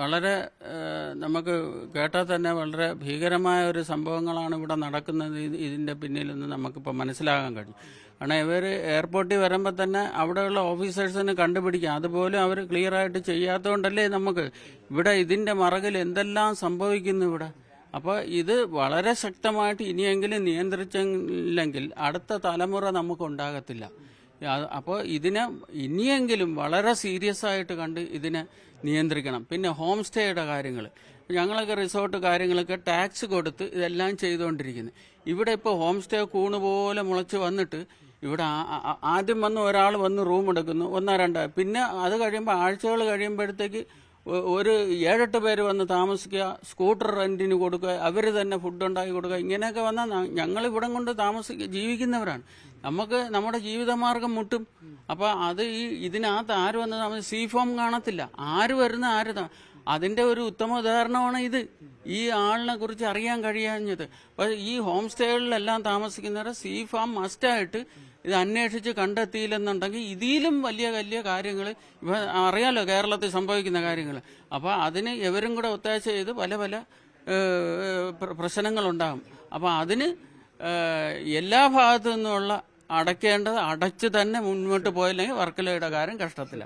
വളരെ നമുക്ക് കേട്ടാൽ തന്നെ വളരെ ഭീകരമായ ഒരു സംഭവങ്ങളാണ് ഇവിടെ നടക്കുന്നത്. ഇതിന്റെ പിന്നിൽ നിന്ന് നമുക്കിപ്പോൾ മനസ്സിലാകാൻ കഴിയും. കാരണം ഇവർ എയർപോർട്ടിൽ വരുമ്പോൾ തന്നെ അവിടെയുള്ള ഓഫീസേഴ്സിന് കണ്ടുപിടിക്കാം. അതുപോലും അവർ ക്ലിയർ ആയിട്ട് ചെയ്യാത്തതുകൊണ്ടല്ലേ നമുക്ക് ഇവിടെ ഇതിന്റെ മറകിൽ എന്തെല്ലാം സംഭവിക്കുന്നു ഇവിടെ. അപ്പോൾ ഇത് വളരെ ശക്തമായിട്ട് ഇനിയെങ്കിലും നിയന്ത്രിച്ചില്ലെങ്കിൽ അടുത്ത തലമുറ നമുക്ക് ഉണ്ടാകത്തില്ല. അപ്പോൾ ഇതിനെ ഇനിയെങ്കിലും വളരെ സീരിയസ് ആയിട്ട് കണ്ട് ഇതിനെ നിയന്ത്രിക്കണം. പിന്നെ ഹോം സ്റ്റേയുടെ കാര്യങ്ങൾ, ഞങ്ങളൊക്കെ റിസോർട്ട് കാര്യങ്ങളൊക്കെ ടാക്സ് കൊടുത്ത് ഇതെല്ലാം ചെയ്തുകൊണ്ടിരിക്കുന്നത്. ഇവിടെ ഇപ്പോൾ ഹോം സ്റ്റേ കൂണ് പോലെ മുളച്ച് വന്നിട്ട് ഇവിടെ ആദ്യം വന്ന് ഒരാൾ വന്ന് റൂം എടുക്കുന്നു, ഒന്നോ രണ്ടോ, പിന്നെ അത് കഴിയുമ്പോൾ ആഴ്ചകൾ കഴിയുമ്പോഴത്തേക്ക് ഒരു 7-8 പേര് വന്ന് താമസിക്കുക, സ്കൂട്ടർ റെന്റിന് കൊടുക്കുക, അവർ തന്നെ ഫുഡ് ഉണ്ടാക്കി കൊടുക്കുക. ഇങ്ങനെയൊക്കെ വന്നാൽ ഞങ്ങൾ ഇവിടം കൊണ്ട് ജീവിക്കുന്നവരാണ്. നമുക്ക് നമ്മുടെ ജീവിതമാർഗം മുട്ടും. അപ്പോൾ അത് ഇതിനകത്ത് ആര് വന്ന് സീ ഫോം കാണത്തില്ല. ആര് വരുന്ന അതിന്റെ ഒരു ഉത്തമ ഉദാഹരണമാണ് ഇത്. ഈ ആളിനെ കുറിച്ച് അറിയാൻ കഴിയാഞ്ഞത്. അപ്പോൾ ഈ ഹോം സ്റ്റേകളിലെല്ലാം താമസിക്കുന്നവരെ സീ ഫാം മസ്റ്റായിട്ട് ഇത് അന്വേഷിച്ച് കണ്ടെത്തിയില്ലെന്നുണ്ടെങ്കിൽ ഇതിലും വലിയ വലിയ കാര്യങ്ങൾ അറിയാലോ കേരളത്തിൽ സംഭവിക്കുന്ന കാര്യങ്ങൾ. അപ്പോൾ അതിന് ഇവരും കൂടെ ഒത്താശ ചെയ്ത് പല പല പ്രശ്നങ്ങളുണ്ടാകും. അപ്പോൾ അതിന് എല്ലാ ഭാഗത്തു നിന്നുള്ള അടയ്ക്കേണ്ടത് അടച്ച് തന്നെ മുന്നോട്ട് പോയില്ലെങ്കിൽ വർക്കലയുടെ കാര്യം കഷ്ടത്തിലാണ്.